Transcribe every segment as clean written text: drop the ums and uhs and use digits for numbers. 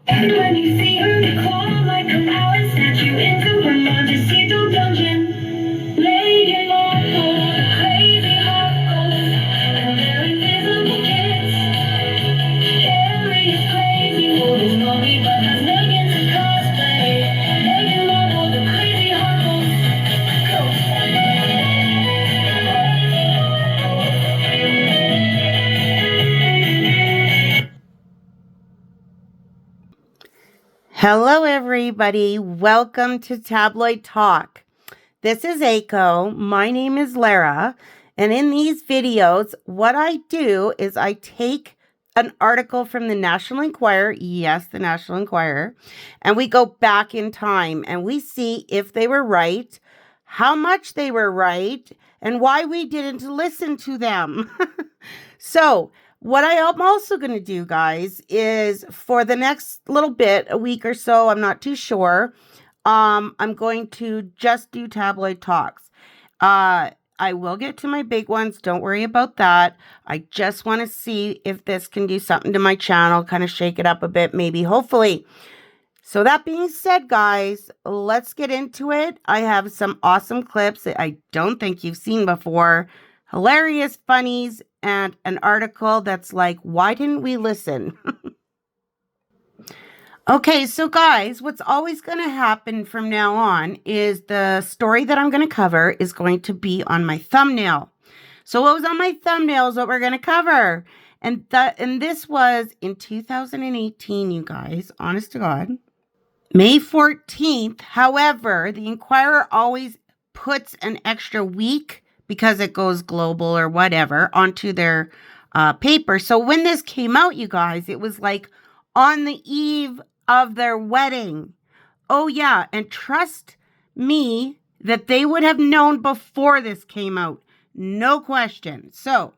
And when you see her, call like an hour, snatch you into her Montecito dungeon. Meghan Markle, the crazy heart goes, and their invisible kiss. Harry is crazy for his mommy, but has Meghan to cosplay. Meghan Markle, the crazy heart goes. Hello, everybody. Welcome to Tabloid Talk. This is Aiko. My name is Lara. And in these videos, what I do is I take an article from the National Enquirer, yes, the National Enquirer, and we go back in time and we see if they were right, how much they were right, and why we didn't listen to them. So, what I am also going to do, guys, is for the next little bit, a week or so, I'm not too sure, I'm going to just do tabloid talks. I will get to my big ones. Don't worry about that. I just want to see if this can do something to my channel, kind of shake it up a bit, maybe, hopefully. So that being said, guys, let's get into it. I have some awesome clips that I don't think you've seen before. Hilarious funnies and an article that's like, why didn't we listen? Okay, so guys, what's always going to happen from now on is the story that I'm going to cover is going to be on my thumbnail. So what was on my thumbnail is what we're going to cover. And this was in 2018, you guys, honest to God. May 14th, however, the Inquirer always puts an extra week because it goes global or whatever onto their paper. So when this came out, you guys, it was like on the eve of their wedding. Oh, yeah. And trust me that they would have known before this came out. No question. So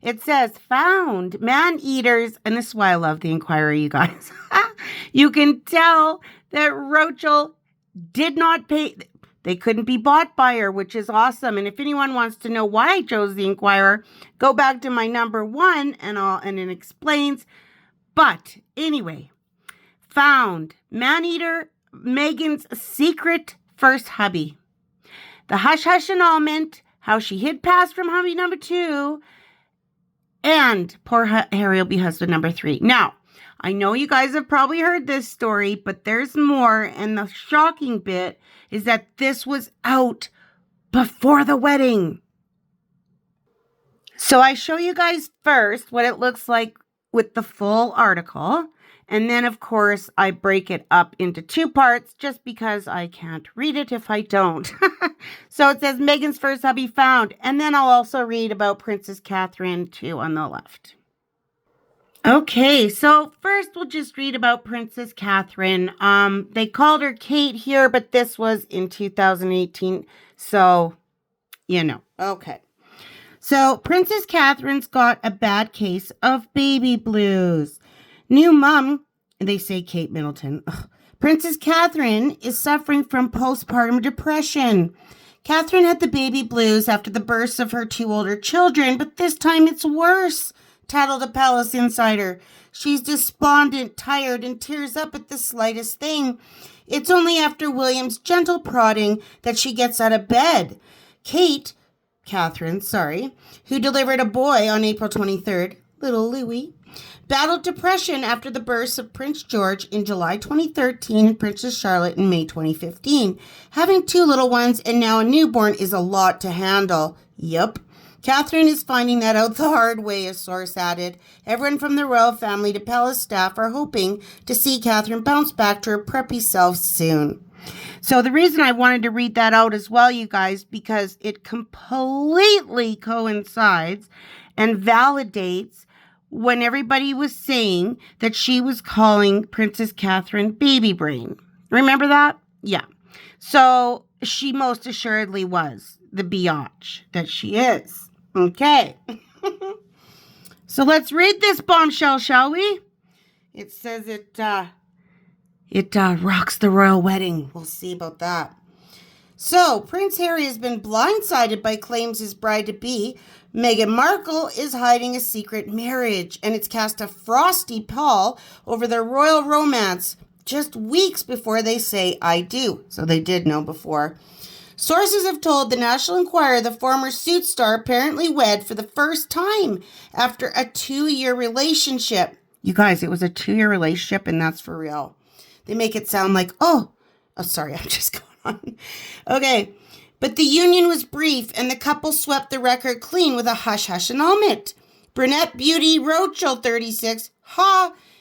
it says, found man-eaters. And this is why I love the Inquirer, you guys. You can tell that Roachel did not pay. They couldn't be bought by her, which is awesome. And if anyone wants to know why I chose the Inquirer, go back to my number 1 and it explains. But anyway, found man-eater Meghan's secret first hubby. The hush-hush annulment, how she hid past from hubby number 2, and poor Harry will be husband number 3. Now, I know you guys have probably heard this story, but there's more. And the shocking bit is that this was out before the wedding. So I show you guys first what it looks like with the full article. And then, of course, I break it up into 2 parts just because I can't read it if I don't. So it says Meghan's first hubby found. And then I'll also read about Princess Catherine too on the left. Okay, so first we'll just read about Princess Catherine. They called her Kate here, but this was in 2018. So, you know, okay. So Princess Catherine's got a bad case of baby blues. New mom, they say Kate Middleton. Ugh. Princess Catherine is suffering from postpartum depression. Catherine had the baby blues after the births of her 2 older children, but this time it's worse, tattled a palace insider. She's despondent, tired, and tears up at the slightest thing. It's only after William's gentle prodding that she gets out of bed. Catherine, who delivered a boy on April 23rd, little Louis, battled depression after the births of Prince George in July 2013 and Princess Charlotte in May 2015. Having 2 little ones and now a newborn is a lot to handle. Yup. Catherine is finding that out the hard way, a source added. Everyone from the royal family to palace staff are hoping to see Catherine bounce back to her preppy self soon. So the reason I wanted to read that out as well, you guys, because it completely coincides and validates when everybody was saying that she was calling Princess Catherine baby brain. Remember that? Yeah. So she most assuredly was the biatch that she is. Okay. So let's read this bombshell, shall we? It says it rocks the royal wedding. We'll see about that. So, Prince Harry has been blindsided by claims his bride-to-be, Meghan Markle, is hiding a secret marriage, and it's cast a frosty pall over their royal romance just weeks before they say I do. So they did know before. Sources have told the National Enquirer the former Suits star apparently wed for the first time after a 2-year relationship. You guys, it was a 2-year relationship, and that's for real. They make it sound like, oh, sorry, I'm just going on. Okay, but the union was brief, and the couple swept the record clean with a hush-hush annulment. Brunette beauty Roachel, 36,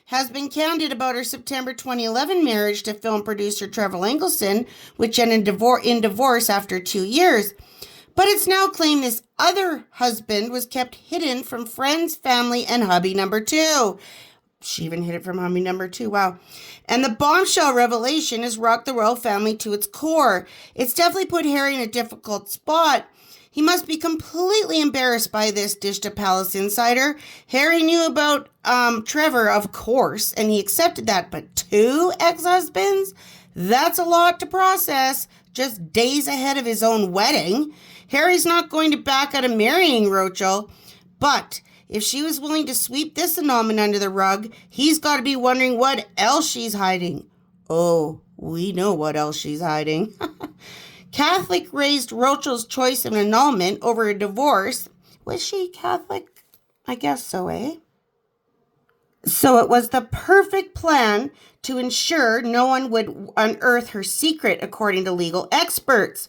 has been candid about her September 2011 marriage to film producer Trevor Engelson, which ended in divorce after 2 years. But it's now claimed this other husband was kept hidden from friends, family, and hubby number 2. She even hid it from hubby number 2. Wow. And the bombshell revelation has rocked the royal family to its core. It's definitely put Harry in a difficult spot. He must be completely embarrassed by this, dished a palace insider. Harry knew about Trevor, of course, and he accepted that. But 2 ex-husbands? That's a lot to process, just days ahead of his own wedding. Harry's not going to back out of marrying Roachel, but if she was willing to sweep this annulment under the rug, he's got to be wondering what else she's hiding. Oh, we know what else she's hiding. Catholic raised Roachel's choice of an annulment over a divorce. Was she Catholic? I guess so, eh? So it was the perfect plan to ensure no one would unearth her secret, according to legal experts.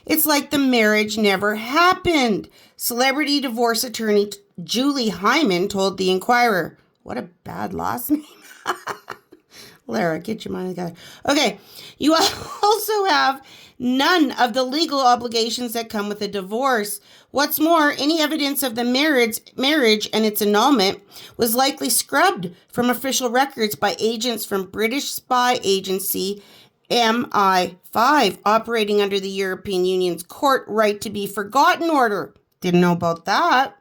It's like the marriage never happened. Celebrity divorce attorney Julie Hyman told the Inquirer. What a bad last name. Lara, get your mind together. Okay, you also have none of the legal obligations that come with a divorce. What's more, any evidence of the marriage and its annulment was likely scrubbed from official records by agents from British spy agency MI5, operating under the European Union's court right to be forgotten order. Didn't know about that.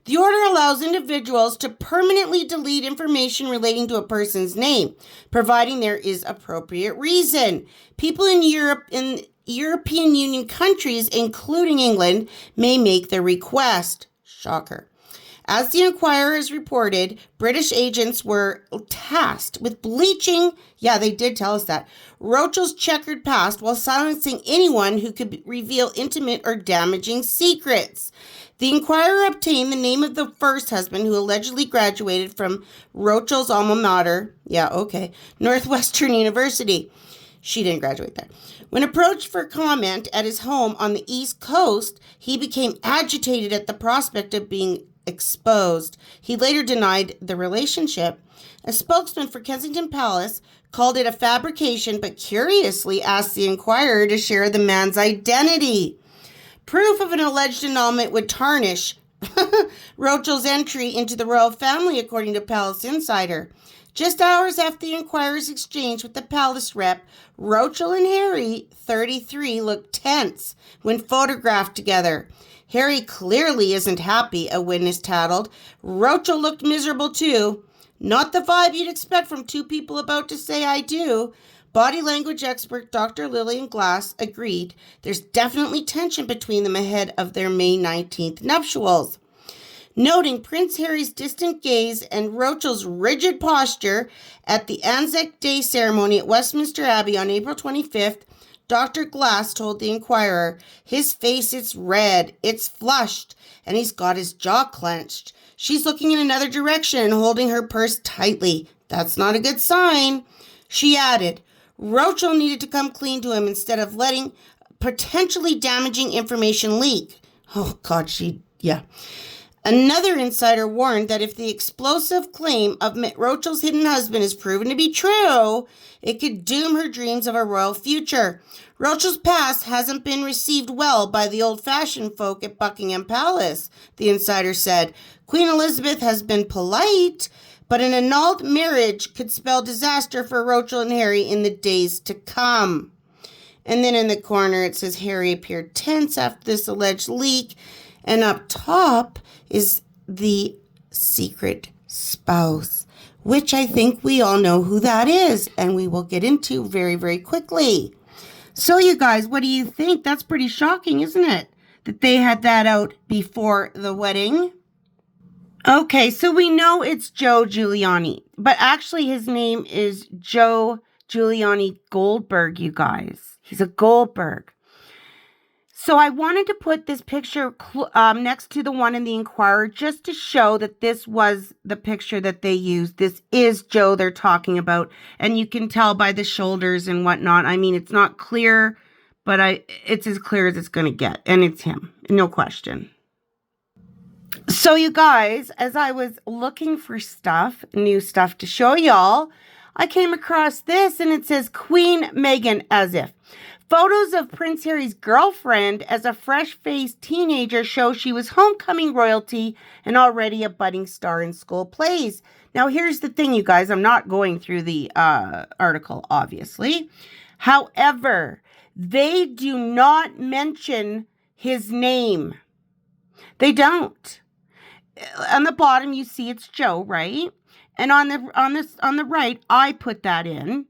The order allows individuals to permanently delete information relating to a person's name, providing there is appropriate reason. People in European Union countries, including England, may make the request. Shocker. As the Inquirer has reported, British agents were tasked with bleaching, they did tell us that, Roachel's checkered past while silencing anyone who could reveal intimate or damaging secrets. The Inquirer obtained the name of the first husband who allegedly graduated from Roachel's alma mater, Northwestern University. She didn't graduate there. When approached for comment at his home on the East Coast, he became agitated at the prospect of being exposed. He later denied the relationship. A spokesman for Kensington Palace called it a fabrication, but curiously asked the Inquirer to share the man's identity. Proof of an alleged annulment would tarnish Roachel's entry into the royal family, according to Palace Insider. Just hours after the Inquirer's exchange with the palace rep, Roachel and Harry, 33, looked tense when photographed together. Harry clearly isn't happy, a witness tattled. Roachel looked miserable too. Not the vibe you'd expect from 2 people about to say I do. Body language expert Dr. Lillian Glass agreed there's definitely tension between them ahead of their May 19th nuptials. Noting Prince Harry's distant gaze and Roachel's rigid posture at the Anzac Day ceremony at Westminster Abbey on April 25th, Dr. Glass told the Inquirer, his face, it's red, it's flushed, and he's got his jaw clenched. She's looking in another direction and holding her purse tightly. That's not a good sign. She added, Roachel needed to come clean to him instead of letting potentially damaging information leak. Oh, God, Another insider warned that if the explosive claim of Roachel's hidden husband is proven to be true, it could doom her dreams of a royal future. Roachel's past hasn't been received well by the old-fashioned folk at Buckingham Palace, the insider said. Queen Elizabeth has been polite, but an annulled marriage could spell disaster for Roachel and Harry in the days to come. And then in the corner it says Harry appeared tense after this alleged leak, and up top is the secret spouse, which I think we all know who that is, and we will get into very, very quickly. So, you guys, what do you think? That's pretty shocking, isn't it? That they had that out before the wedding. Okay, so we know it's Joe Giuliani, but actually his name is Joe Giuliani Goldberg, you guys. He's a Goldberg. So I wanted to put this picture next to the one in the Inquirer just to show that this was the picture that they used. This is Joe they're talking about. And you can tell by the shoulders and whatnot. I mean, it's not clear, but it's as clear as it's going to get. And it's him, no question. So you guys, as I was looking for stuff, new stuff to show y'all, I came across this and it says Queen Meghan as if. Photos of Prince Harry's girlfriend as a fresh-faced teenager show she was homecoming royalty and already a budding star in school plays. Now, here's the thing, you guys. I'm not going through the article, obviously. However, they do not mention his name. They don't. On the bottom, you see it's Joe, right? And on the right, I put that in,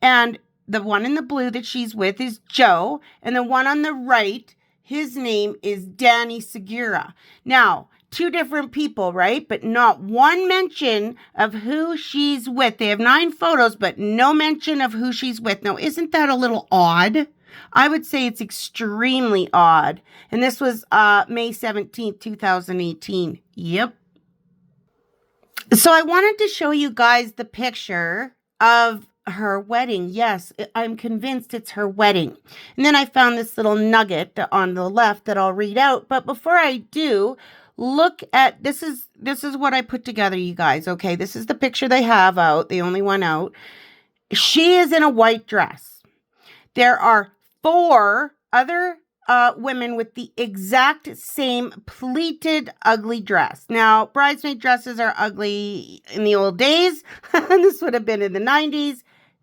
and the one in the blue that she's with is Joe. And the one on the right, his name is Danny Segura. Now, two different people, right? But not one mention of who she's with. They have 9 photos, but no mention of who she's with. Now, isn't that a little odd? I would say it's extremely odd. And this was May 17th, 2018. Yep. So I wanted to show you guys the picture of her wedding. Yes, I'm convinced it's her wedding. And then I found this little nugget on the left that I'll read out. But before I do, look at this is what I put together, you guys. Okay, this is the picture they have out, the only one out. She is in a white dress. There are 4 other women with the exact same pleated ugly dress. Now, bridesmaid dresses are ugly in the old days. This would have been in the 90s.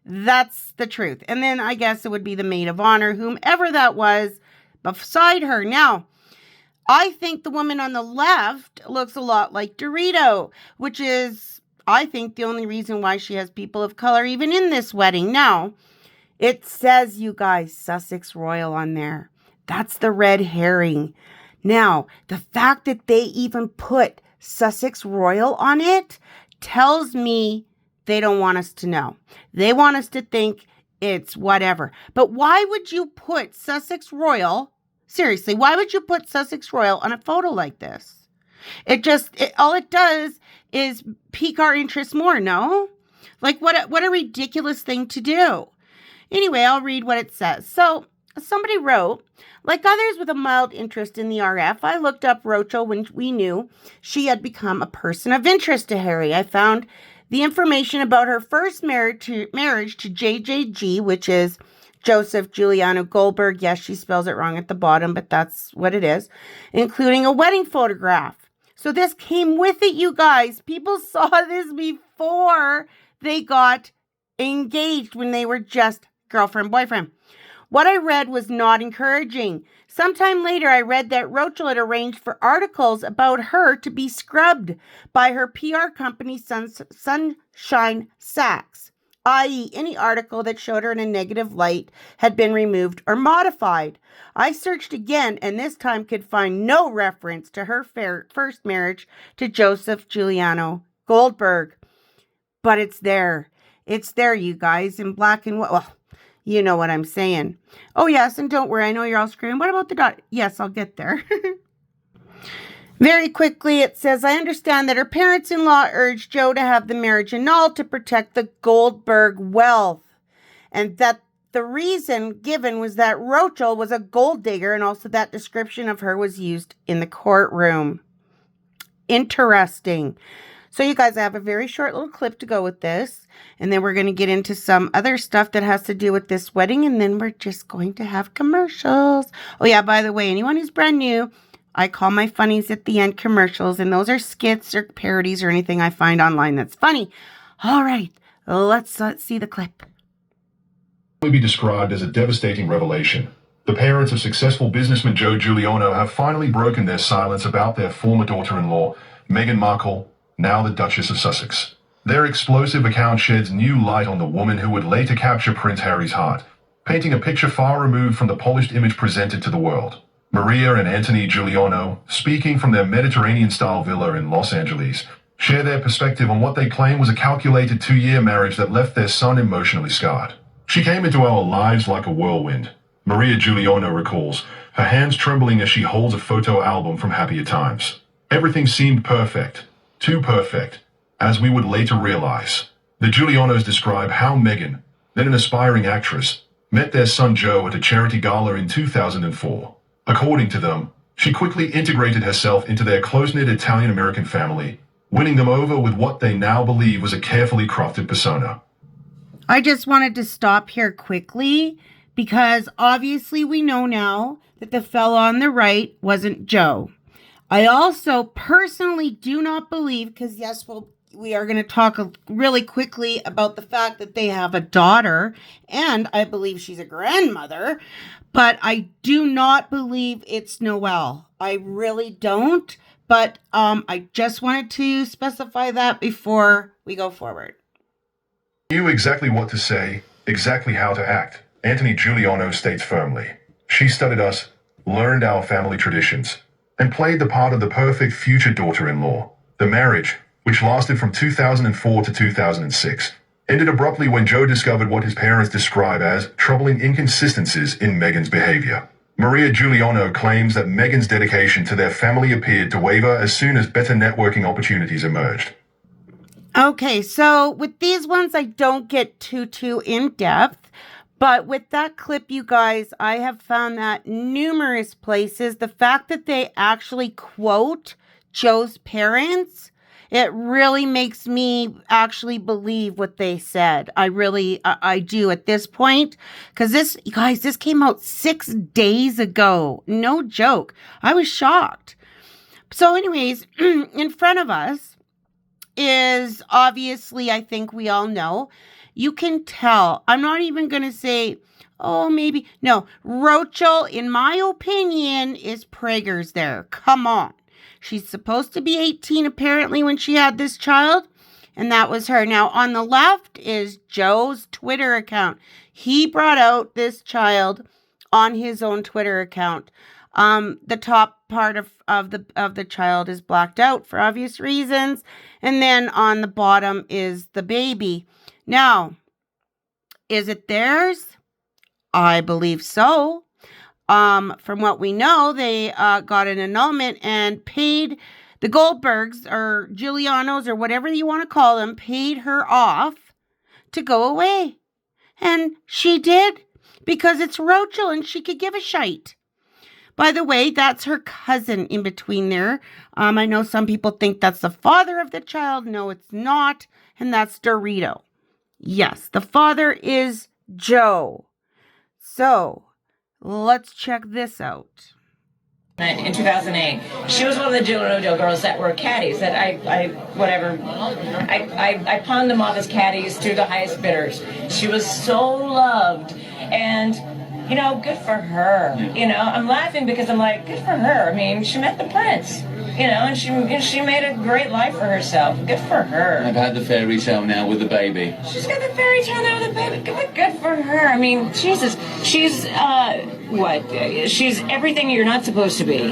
That's the truth. And then I guess it would be the maid of honor, whomever that was beside her. Now, I think the woman on the left looks a lot like Dorito, which is, I think, the only reason why she has people of color even in this wedding. Now, it says, you guys, Sussex Royal on there. That's the red herring. Now, the fact that they even put Sussex Royal on it tells me they don't want us to know. They want us to think it's whatever. But why would you put Sussex Royal, seriously, why would you put Sussex Royal on a photo like this? All it does is pique our interest more, no? Like, what a ridiculous thing to do. Anyway, I'll read what it says. So, somebody wrote, like others with a mild interest in the RF, I looked up Roachel when we knew she had become a person of interest to Harry. I found the information about her first marriage to JJG, which is Joseph Giuliano Goldberg. Yes, she spells it wrong at the bottom, but that's what it is, including a wedding photograph. So this came with it, you guys. People saw this before they got engaged, when they were just girlfriend, boyfriend. What I read was not encouraging. Sometime later, I read that Roachel had arranged for articles about her to be scrubbed by her PR company, Sunshine Sachs, i.e. any article that showed her in a negative light had been removed or modified. I searched again, and this time could find no reference to her first marriage to Joseph Giuliano Goldberg. But it's there. It's there, you guys, in black and white. Well, you know what I'm saying. Oh, yes, and don't worry. I know you're all screaming. What about the dot? Yes, I'll get there. Very quickly, it says, I understand that her parents-in-law urged Joe to have the marriage annulled to protect the Goldberg wealth. And that the reason given was that Roachel was a gold digger, and also that description of her was used in the courtroom. Interesting. So you guys, I have a very short little clip to go with this. And then we're going to get into some other stuff that has to do with this wedding. And then we're just going to have commercials. Oh yeah, by the way, anyone who's brand new, I call my funnies at the end commercials. And those are skits or parodies or anything I find online that's funny. All right, let's see the clip. Be described as a devastating revelation. The parents of successful businessman Joe Giuliano have finally broken their silence about their former daughter-in-law, Meghan Markle, now the Duchess of Sussex. Their explosive account sheds new light on the woman who would later capture Prince Harry's heart. painting a picture far removed from the polished image presented to the world. Maria and Anthony Giuliano, speaking from their Mediterranean-style villa in Los Angeles, share their perspective on what they claim was a calculated 2-year marriage that left their son emotionally scarred. She came into our lives like a whirlwind. Maria Giuliano recalls, her hands trembling as she holds a photo album from happier times. Everything seemed perfect, too perfect, as we would later realize. The Giulianos describe how Meghan, then an aspiring actress, met their son Joe at a charity gala in 2004. According to them, she quickly integrated herself into their close-knit Italian-American family, winning them over with what they now believe was a carefully crafted persona. I just wanted to stop here quickly because obviously we know now that the fellow on the right wasn't Joe. I also personally do not believe, because yes, we are going to talk really quickly about the fact that they have a daughter, and I believe she's a grandmother, but I do not believe it's Noelle. I really don't, but I just wanted to specify that before we go forward. Knew exactly what to say, exactly how to act, Anthony Giuliano states firmly. She studied us, learned our family traditions, and played the part of the perfect future daughter-in-law. The marriage, which lasted from 2004 to 2006, ended abruptly when Joe discovered what his parents describe as troubling inconsistencies in Meghan's behavior. Maria Giuliano claims that Meghan's dedication to their family appeared to waver as soon as better networking opportunities emerged. Okay, so with these ones, I don't get too in depth, but with that clip, you guys, I have found that numerous places, the fact that they actually quote Joe's parents, it really makes me actually believe what they said. I do at this point, because this, you guys, this came out 6 days ago. No joke. I was shocked. So anyways, in front of us is obviously, I think we all know, you can tell. I'm not even going to say, oh, maybe. No, Roachel, in my opinion, is Prager's there. Come on. She's supposed to be 18 apparently when she had this child. And that was her. Now, on the left is Joe's Twitter account. He brought out this child on his own Twitter account. The top part of the child is blacked out for obvious reasons. And then on the bottom is the baby. Now, is it theirs? I believe so. From what we know, they got an annulment and paid the Goldbergs or Giulianos or whatever you want to call them, paid her off to go away. And she did, because it's Roachel and she could give a shite. By the way, that's her cousin in between there. I know some people think that's the father of the child. No, it's not. And that's Dorito. Yes, the father is Joe. So, let's check this out. In 2008, she was one of the Giuliano girls that were caddies. That I pawned them off as caddies to the highest bidders. She was so loved, and you know, good for her. You know, I'm laughing because I'm like, good for her. I mean, she met the prince. You know, and she made a great life for herself. Good for her. I've had the fairy tale now with the baby. She's got the fairy tale now with the baby. Good for her. I mean, Jesus, she's She's everything you're not supposed to be.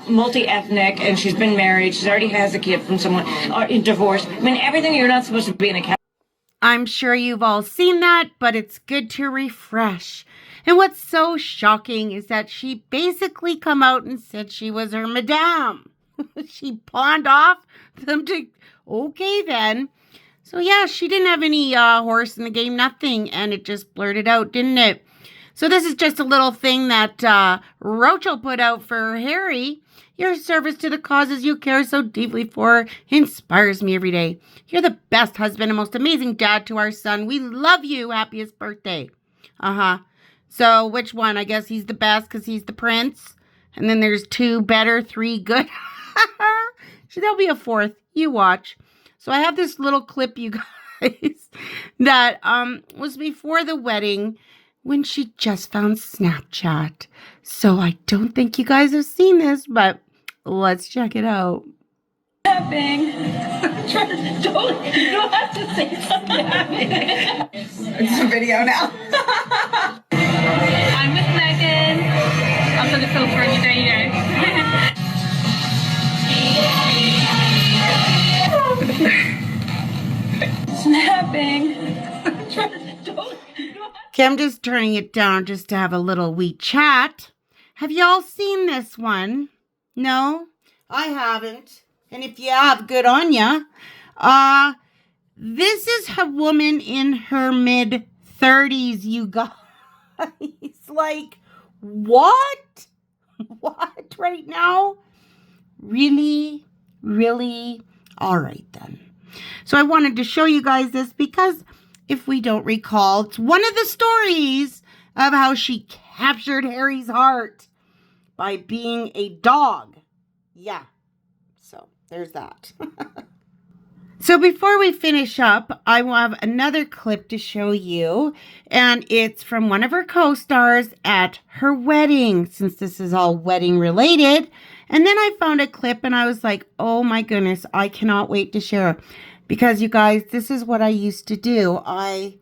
Multi-ethnic, and she's been married. She already has a kid from someone divorced. I mean, everything you're not supposed to be in a cat. I'm sure you've all seen that, but it's good to refresh. And what's so shocking is that she basically come out and said she was her madame. She pawned off them to, okay then. So yeah, she didn't have any horse in the game, nothing. And it just blurted out, didn't it? So this is just a little thing that Roachel put out for Harry. Your service to the causes you care so deeply for inspires me every day. You're the best husband and most amazing dad to our son. We love you. Happiest birthday. So which one? I guess he's the best because he's the prince. And then there's 2 better, 3 good. So there'll be a 4th. You watch. So I have this little clip, you guys, that was before the wedding when she just found Snapchat. So I don't think you guys have seen this, but let's check it out. Laughing. You don't have to say something. It's a video now. Snapping. Okay, I'm just turning it down just to have a little wee chat. Have y'all seen this one? No? I haven't. And if you have, good on ya. This is a woman in her mid-30s, you guys. Like, what? What right now? Really? Really? All right, then. So I wanted to show you guys this because if we don't recall, it's one of the stories of how she captured Harry's heart by being a dog. Yeah. So there's that. So before we finish up, I will have another clip to show you, and it's from one of her co-stars at her wedding, since this is all wedding related. And then I found a clip and I was like, oh my goodness, I cannot wait to share. Because you guys, this is what I used to do. I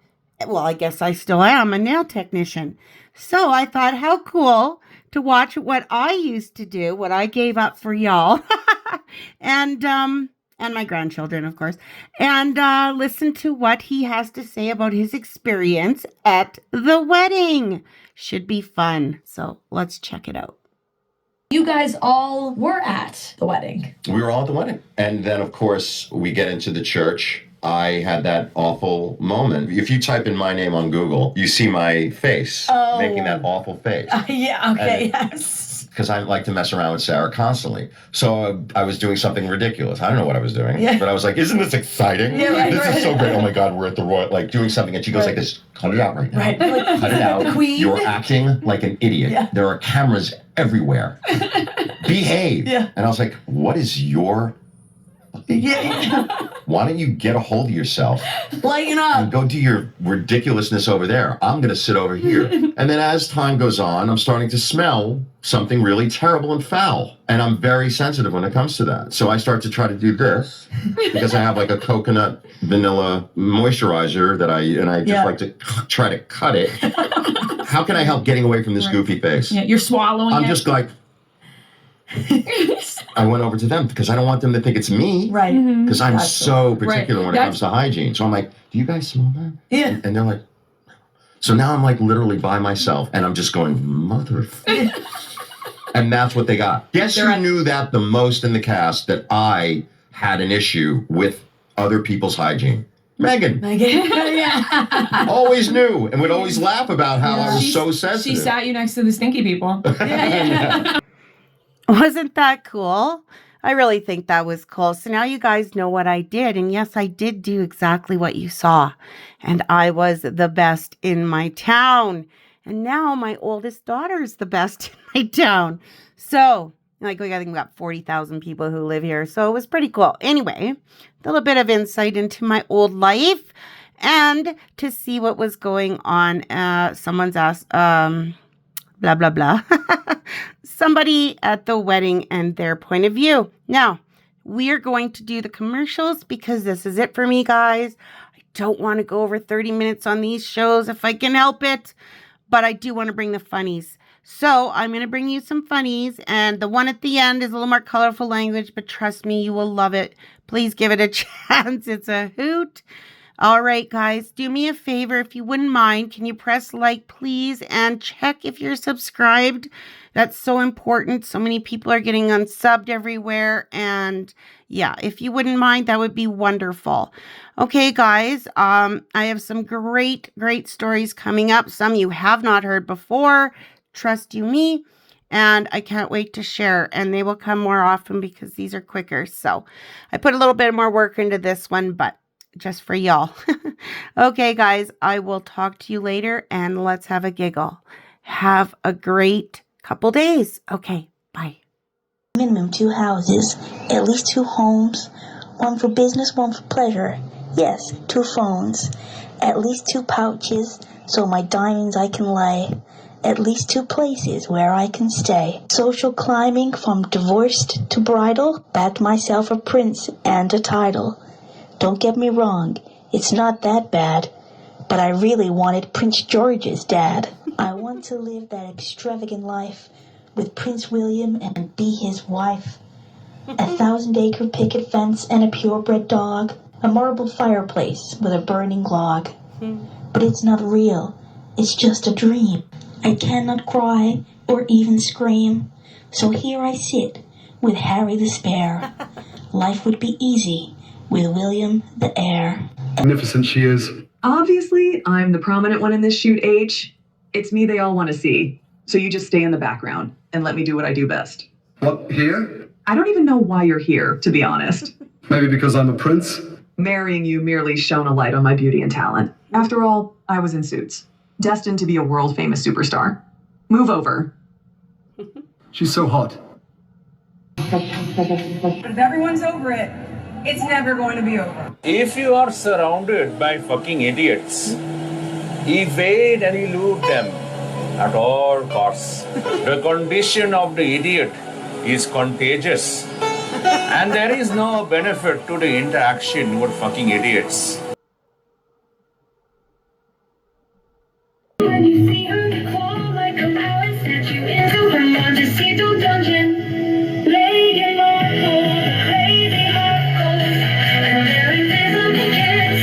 guess I still am a nail technician. So I thought, how cool to watch what I used to do, what I gave up for y'all. And my grandchildren, of course, and listen to what he has to say about his experience at the wedding. Should be fun. So let's check it out. You guys all were at the wedding. We were all at the wedding. And then, of course, we get into the church. I had that awful moment. If you type in my name on Google, you see my face making that awful face. Yeah, okay, yes. Because I like to mess around with Sarah constantly. So I was doing something ridiculous. I don't know what I was doing. Yeah. But I was like, isn't this exciting? Yeah, right, this right. is so great. Oh my God, we're at the Royal, like doing something. And she goes like this, cut it out right now. Right. Like, Cut it out. Queen. You're acting like an idiot. Yeah. There are cameras everywhere. Behave. Yeah. And I was like, what is your... Yeah. Why don't you get a hold of yourself Lighten up. and go do your ridiculousness over there? I'm going to sit over here. And then as time goes on, I'm starting to smell something really terrible and foul. And I'm very sensitive when it comes to that. So I start to try to do this because I have like a coconut vanilla moisturizer that I just like to try to cut it. How can I help getting away from this goofy face? Yeah, you're swallowing I'm it. just like... I went over to them because I don't want them to think it's me. Right. Because I'm so particular Right. when it comes to hygiene. So I'm like, do you guys smell that? Yeah. And they're like, so now I'm like literally by myself and I'm just going, mother. And that's what they got. Guess who knew that the most in the cast, that I had an issue with other people's hygiene? Megan. Yeah. Always knew and would always laugh about how I was so sensitive. She sat you next to the stinky people. Wasn't that cool? I really think that was cool. So now you guys know what I did. And yes, I did do exactly what you saw. And I was the best in my town. And now my oldest daughter is the best in my town. So, like, I think we got 40,000 people who live here. So it was pretty cool. Anyway, a little bit of insight into my old life. And to see what was going on. Someone's asked, blah, blah, blah. Somebody at the wedding and their point of view. Now, we are going to do the commercials because this is it for me, guys. I don't want to go over 30 minutes on these shows if I can help it, but I do want to bring the funnies. So I'm going to bring you some funnies, and the one at the end is a little more colorful language, but trust me, you will love it. Please give it a chance. It's a hoot. All right, guys, do me a favor. If you wouldn't mind, can you press like, please, and check if you're subscribed? That's so important. So many people are getting unsubbed everywhere. And yeah, if you wouldn't mind, that would be wonderful. Okay, guys, I have some great stories coming up. Some you have not heard before. Trust you me. And I can't wait to share. And they will come more often because these are quicker. So I put a little bit more work into this one, but just for y'all. Okay, guys, I will talk to you later and let's have a giggle. Have a great couple days. Okay, bye. Minimum 2 houses, at least 2 homes, 1 for business, 1 for pleasure. Yes, 2 phones, at least 2 pouches, so my diamonds I can lay. At least 2 places where I can stay. Social climbing from divorced to bridal, backed myself a prince and a title. Don't get me wrong, it's not that bad, but I really wanted Prince George's dad. I want to live that extravagant life with Prince William and be his wife. 1,000-acre picket fence and a purebred dog, a marble fireplace with a burning log. But it's not real, it's just a dream. I cannot cry or even scream, so here I sit with Harry the Spare. Life would be easy with William the Heir. Magnificent she is. Obviously, I'm the prominent one in this shoot, H. It's me they all want to see. So you just stay in the background and let me do what I do best. What, here? I don't even know why you're here, to be honest. Maybe because I'm a prince? Marrying you merely shone a light on my beauty and talent. After all, I was in Suits, destined to be a world-famous superstar. Move over. She's so hot. But if everyone's over it, it's never going to be over. If you are surrounded by fucking idiots, evade and elude them at all costs. The condition of the idiot is contagious. And there is no benefit to the interaction with fucking idiots. When you see her call like a mouse, snatch you into her Montecito dungeon. Meghanmarkle, the crazy heart goes, and their invisible kiss.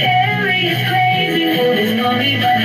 Harry is crazy for his mommy, but